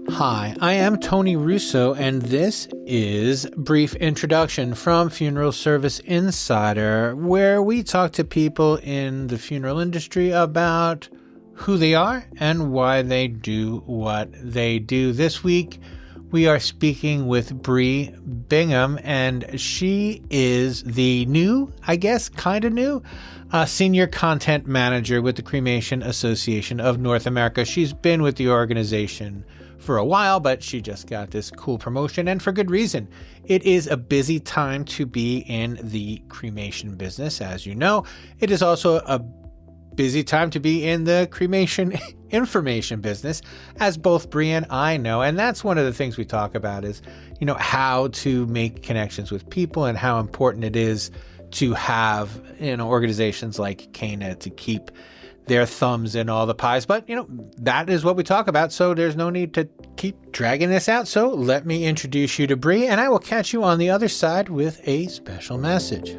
Hi, I am Tony Russo, and this is Brief Introduction from Funeral Service Insider, where we talk to people in the funeral industry about who they are and why they do what they do. This week, we are speaking with Brie Bingham, and she is the new, senior content manager with the Cremation Association of North America. She's been with the organization for a while, but she just got this cool promotion, and for good reason. It is a busy time to be in the cremation business, as you know. It is also a busy time to be in the cremation information business, as both Brie and I know. And that's one of the things we talk about is, how to make connections with people and how important it is to have, organizations like CANA to keep their thumbs in all the pies. But, that is what we talk about. So there's no need to keep dragging this out. So let me introduce you to Brie, and I will catch you on the other side with a special message.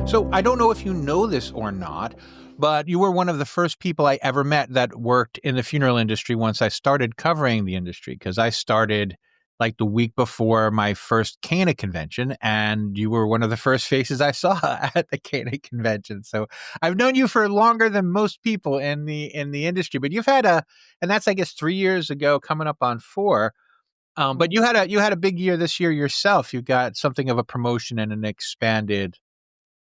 So I don't know if you know this or not, but you were one of the first people I ever met that worked in the funeral industry once I started covering the industry, because I started like the week before my first CANA convention, and you were one of the first faces I saw at the CANA convention. So I've known you for longer than most people in the industry, but you've had and that's, I guess, 3 years ago, coming up on 4. But you had a big year this year yourself. You got something of a promotion and an expanded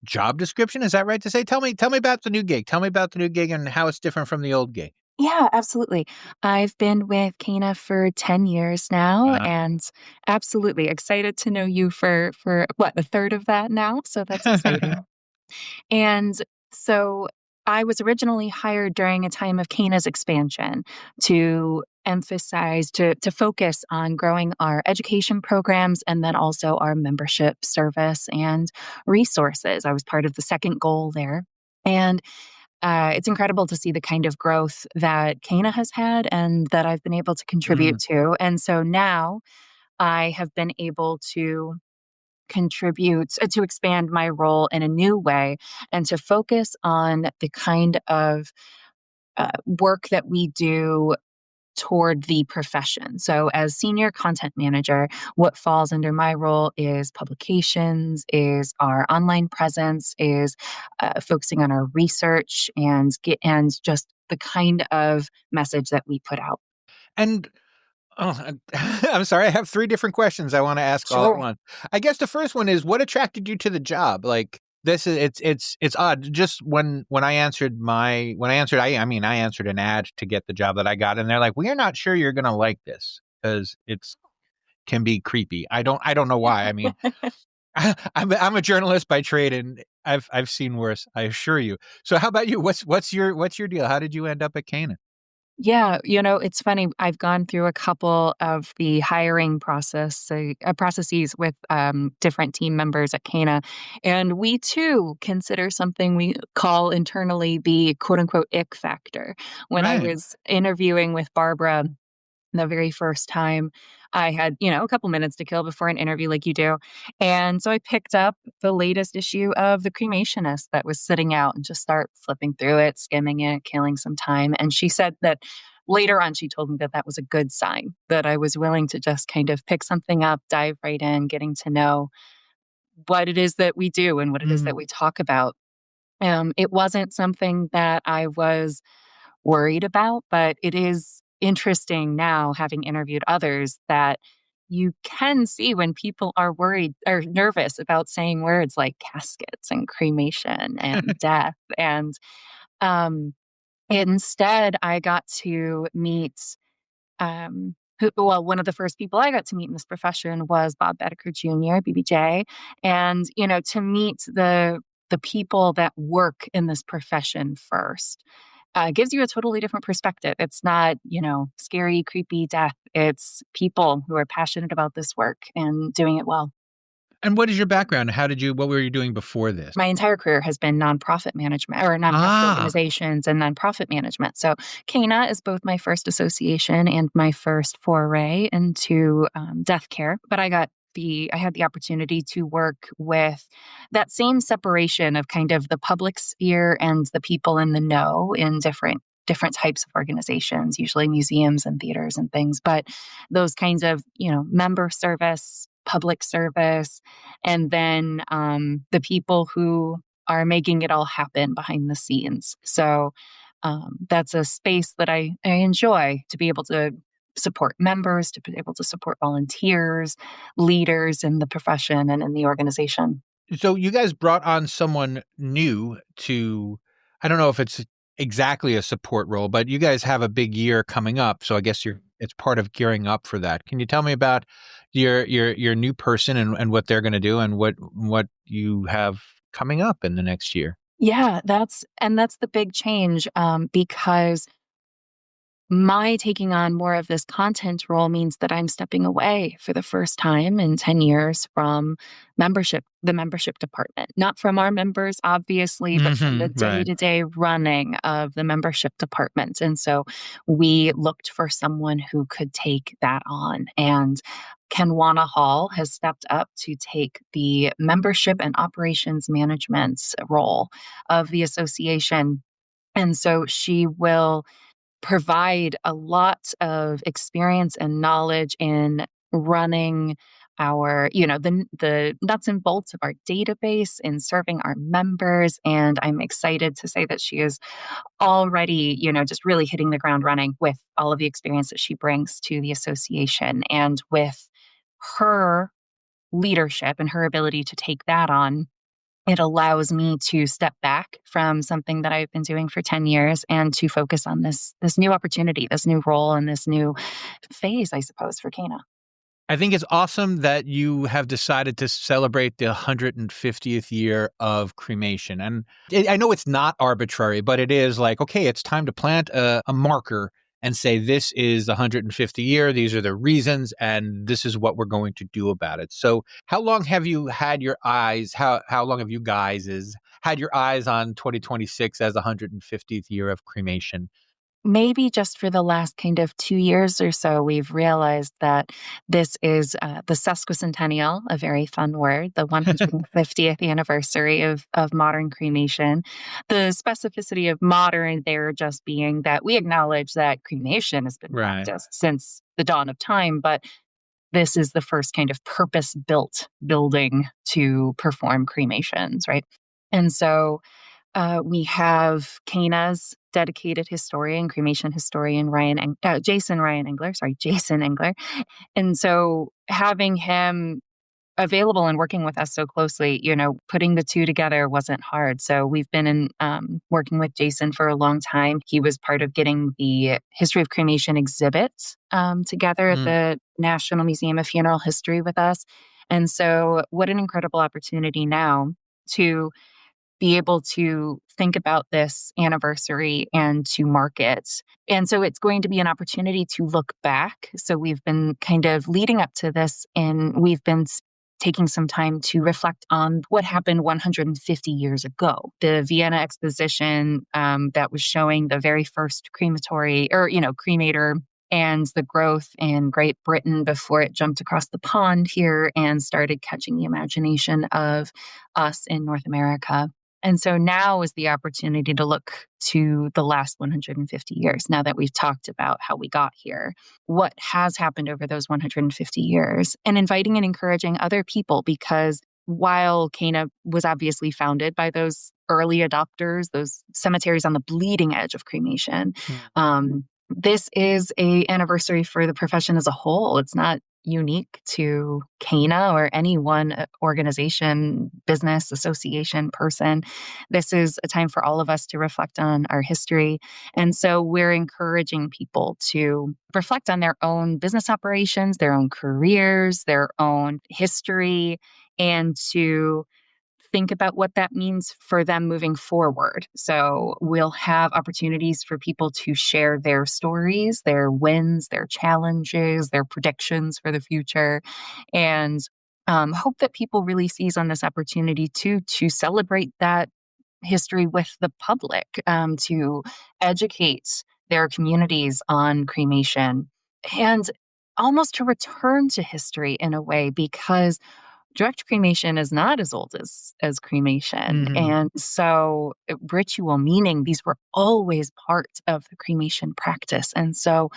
job description. Is that right to say? Tell me about the new gig. Tell me about the new gig and how it's different from the old gig. Yeah, absolutely. I've been with CANA for 10 years now, and absolutely excited to know you for a third of that now. So that's exciting. And so I was originally hired during a time of CANA's expansion to emphasize, to focus on growing our education programs and then also our membership service and resources. I was part of the second goal there. And it's incredible to see the kind of growth that CANA has had and that I've been able to contribute to. And so now I have been able to contribute, to expand my role in a new way and to focus on the kind of work that we do toward the profession. So as senior content manager, what falls under my role is publications, is our online presence, is focusing on our research and just the kind of message that we put out. And I'm sorry, I have 3 different questions I want to ask all at once. I guess the first one is, what attracted you to the job? Like, this is it's odd. Just when I answered I answered an ad to get the job that I got, and they're like, "We are not sure you're going to like this because it's can be creepy." I don't know why. I mean, I'm a journalist by trade, and I've seen worse, I assure you. So how about you? What's your deal? How did you end up at CANA? Yeah, it's funny. I've gone through a couple of the hiring processes with different team members at CANA, and we too consider something we call internally the "quote unquote" ick factor. When I was interviewing with Barbara the very first time, I had, a couple minutes to kill before an interview like you do. And so I picked up the latest issue of The Cremationist that was sitting out and just start flipping through it, skimming it, killing some time. And she said that later on, she told me that that was a good sign, that I was willing to just kind of pick something up, dive right in, getting to know what it is that we do and what it is that we talk about. It wasn't something that I was worried about, but it is interesting now, having interviewed others, that you can see when people are worried or nervous about saying words like caskets and cremation and death. And instead, I got to meet one of the first people I got to meet in this profession was Bob Bedecker Jr., BBJ. And, to meet the people that work in this profession first gives you a totally different perspective. It's not, scary, creepy death. It's people who are passionate about this work and doing it well. And what is your background? What were you doing before this? My entire career has been nonprofit management or nonprofit organizations and nonprofit management. So CANA is both my first association and my first foray into death care. But I got I had the opportunity to work with that same separation of kind of the public sphere and the people in the know in different types of organizations, usually museums and theaters and things, but those kinds of, member service, public service, and then the people who are making it all happen behind the scenes. So that's a space that I enjoy, to be able to support members, to be able to support volunteers, leaders in the profession and in the organization. So you guys brought on someone new to, I don't know if it's exactly a support role, but you guys have a big year coming up. So I guess it's part of gearing up for that. Can you tell me about your new person and what they're going to do and what you have coming up in the next year? Yeah, that's the big change, because my taking on more of this content role means that I'm stepping away for the first time in 10 years from the membership department. Not from our members, obviously, but from the Right. day-to-day running of the membership department. And so we looked for someone who could take that on. And Kenwana Hall has stepped up to take the membership and operations management role of the association. And so she will provide a lot of experience and knowledge in running our, the nuts and bolts of our database, in serving our members. And I'm excited to say that she is already, just really hitting the ground running with all of the experience that she brings to the association, and with her leadership and her ability to take that on. It allows me to step back from something that I've been doing for 10 years and to focus on this new opportunity, this new role, and this new phase, I suppose, for CANA. I think it's awesome that you have decided to celebrate the 150th year of cremation. And I know it's not arbitrary, but it is like, okay, it's time to plant a marker and say, this is the 150th year. These are the reasons, and this is what we're going to do about it. So how long have you had your eyes, how long have you guys had your eyes on 2026 as the 150th year of cremation? Maybe just for the last kind of 2 years or so, we've realized that this is the sesquicentennial, a very fun word, the 150th anniversary of modern cremation. The specificity of modern there just being that we acknowledge that cremation has been Right. practiced since the dawn of time, but this is the first kind of purpose-built building to perform cremations, right? And so we have CANA's dedicated historian, cremation historian, Jason Engler. And so having him available and working with us so closely, putting the two together wasn't hard. So we've been working with Jason for a long time. He was part of getting the History of Cremation exhibit together at the National Museum of Funeral History with us. And so what an incredible opportunity now to be able to think about this anniversary and to mark it. And so it's going to be an opportunity to look back. So we've been kind of leading up to this, and we've been taking some time to reflect on what happened 150 years ago. The Vienna Exposition that was showing the very first cremator, and the growth in Great Britain before it jumped across the pond here and started catching the imagination of us in North America. And so now is the opportunity to look to the last 150 years, now that we've talked about how we got here, what has happened over those 150 years, and inviting and encouraging other people, because while CANA was obviously founded by those early adopters, those cemeteries on the bleeding edge of cremation, this is an anniversary for the profession as a whole. It's not unique to CANA or any one organization, business, association, person. This is a time for all of us to reflect on our history. And so we're encouraging people to reflect on their own business operations, their own careers, their own history, and to think about what that means for them moving forward. So we'll have opportunities for people to share their stories, their wins, their challenges, their predictions for the future, and hope that people really seize on this opportunity to celebrate that history with the public, to educate their communities on cremation. And almost to return to history in a way, because direct cremation is not as old as cremation. Hmm. And so ritual, meaning these were always part of the cremation practice. And so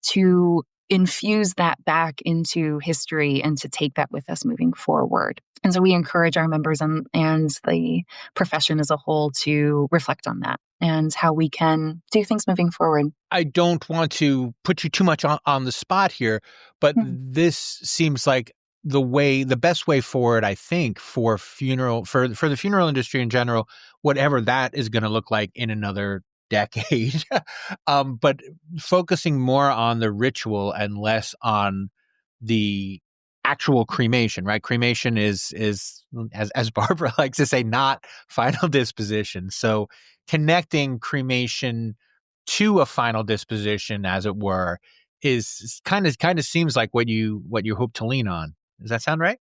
to infuse that back into history and to take that with us moving forward. And so we encourage our members and the profession as a whole to reflect on that and how we can do things moving forward. I don't want to put you too much on the spot here, but Mhm. this seems like the best way forward, I think, for for the funeral industry in general, whatever that is going to look like in another decade. But focusing more on the ritual and less on the actual cremation, right? Cremation is as Barbara likes to say, not final disposition. So connecting cremation to a final disposition, as it were, is kind of seems like what you hope to lean on. Does that sound right?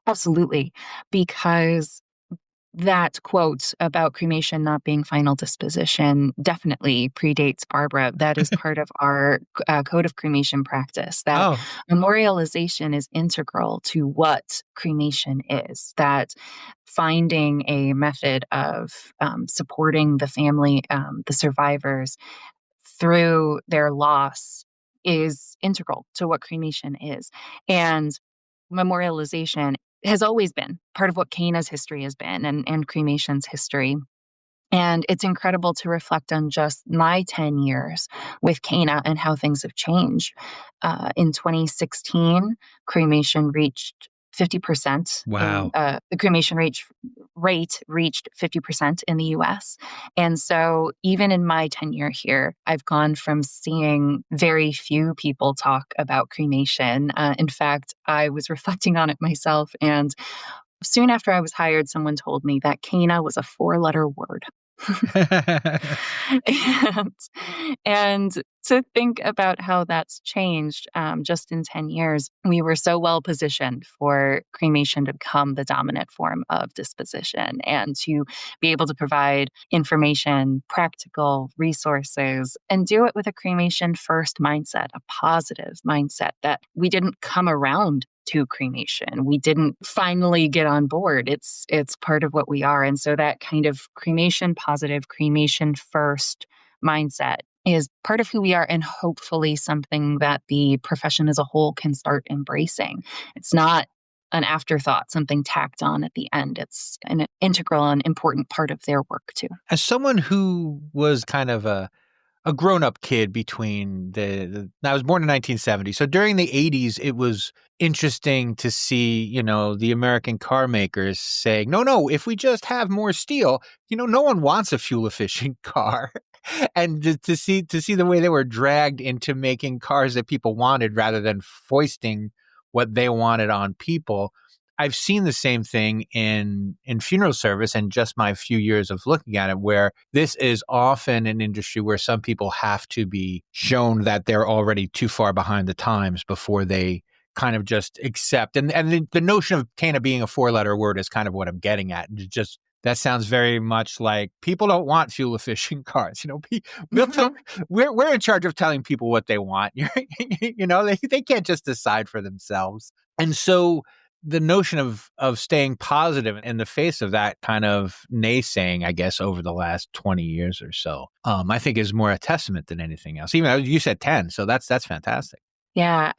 Absolutely. Because that quote about cremation not being final disposition definitely predates Barbara. That is part of our code of cremation practice, that Oh, memorialization is integral to what cremation is, that finding a method of supporting the family, the survivors, through their loss is integral to what cremation is. And memorialization has always been part of what CANA's history has been, and cremation's history. And it's incredible to reflect on just my 10 years with CANA and how things have changed. In 2016, cremation reached 50% in wow. the rate reached 50% in the US. And so even in my tenure here, I've gone from seeing very few people talk about cremation. In fact, I was reflecting on it myself, and soon after I was hired, someone told me that CANA was a four-letter word. and, and to think about how that's changed just in 10 years, we were so well positioned for cremation to become the dominant form of disposition and to be able to provide information, practical resources, and do it with a cremation first mindset, a positive mindset, that we didn't come around to cremation. We didn't finally get on board. It's part of what we are. And so that kind of cremation positive, cremation first mindset is part of who we are, and hopefully something that the profession as a whole can start embracing. It's not an afterthought, something tacked on at the end. It's an integral and important part of their work too. As someone who was kind of a grown-up kid between I was born in 1970. So during the 80s, it was interesting to see, the American car makers saying, no, no, if we just have more steel, no one wants a fuel efficient car. And to see the way they were dragged into making cars that people wanted rather than foisting what they wanted on people. I've seen the same thing in funeral service and just my few years of looking at it, where this is often an industry where some people have to be shown that they're already too far behind the times before they kind of just accept. And the notion of CANA being a four-letter word is kind of what I'm getting at. Just that sounds very much like people don't want fuel efficient cars. We'll tell, we're in charge of telling people what they want. They can't just decide for themselves. And so the notion of staying positive in the face of that kind of naysaying, I guess, over the last 20 years or so, I think is more a testament than anything else. Even you said 10, so that's fantastic. Yeah,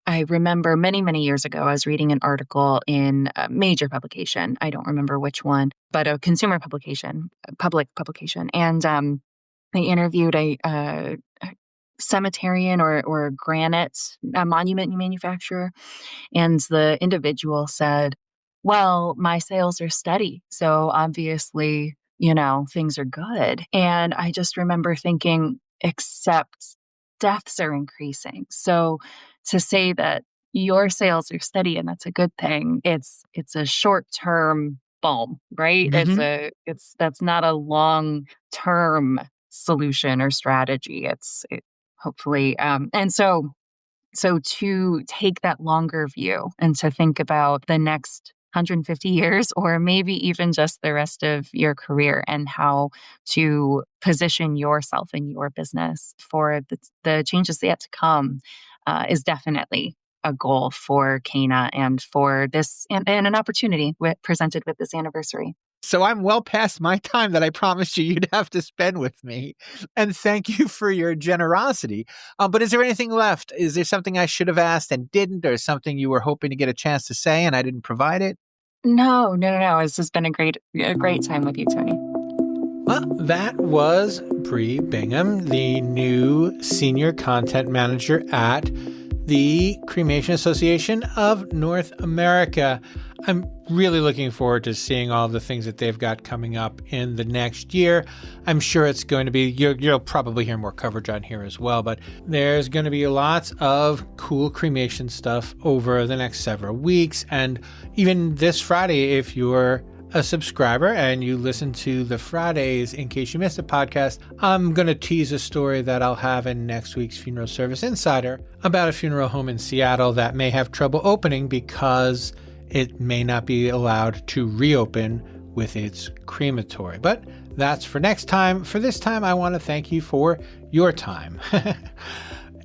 I remember many, many years ago, I was reading an article in a major publication. I don't remember which one, but a consumer publication, a public publication. And they interviewed a cemeterian or granite a monument manufacturer. And the individual said, well, my sales are steady. So obviously, things are good. And I just remember thinking, except deaths are increasing. So to say that your sales are steady and that's a good thing, it's a short-term balm, right? Hmm. That's not a long-term solution or strategy. Hopefully, and so to take that longer view and to think about the next 150 years, or maybe even just the rest of your career, and how to position yourself and your business for the changes yet to come is definitely a goal for CANA and for this, and an opportunity presented with this anniversary. So I'm well past my time that I promised you'd have to spend with me. And thank you for your generosity. But is there anything left? Is there something I should have asked and didn't, or something you were hoping to get a chance to say and I didn't provide it? No, no, no, no. This has been a great time with you, Tony. Well, that was Brie Bingham, the new senior content manager at the Cremation Association of North America. I'm really looking forward to seeing all the things that they've got coming up in the next year. I'm sure it's going to be, you'll probably hear more coverage on here as well, but there's going to be lots of cool cremation stuff over the next several weeks. And even this Friday, if you're a subscriber and you listen to the Fridays in case you missed a podcast, I'm going to tease a story that I'll have in next week's Funeral Service Insider about a funeral home in Seattle that may have trouble opening because it may not be allowed to reopen with its crematory. But that's for next time. For this time, I want to thank you for your time.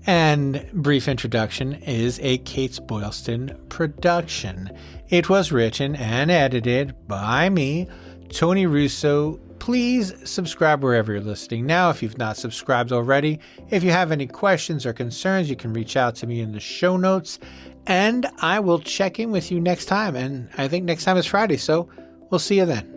And Brief Introduction is a Kates-Boylston production. It was written and edited by me, Tony Russo. Please subscribe wherever you're listening now if you've not subscribed already. If you have any questions or concerns, you can reach out to me in the show notes, and I will check in with you next time. And I think next time is Friday, so we'll see you then.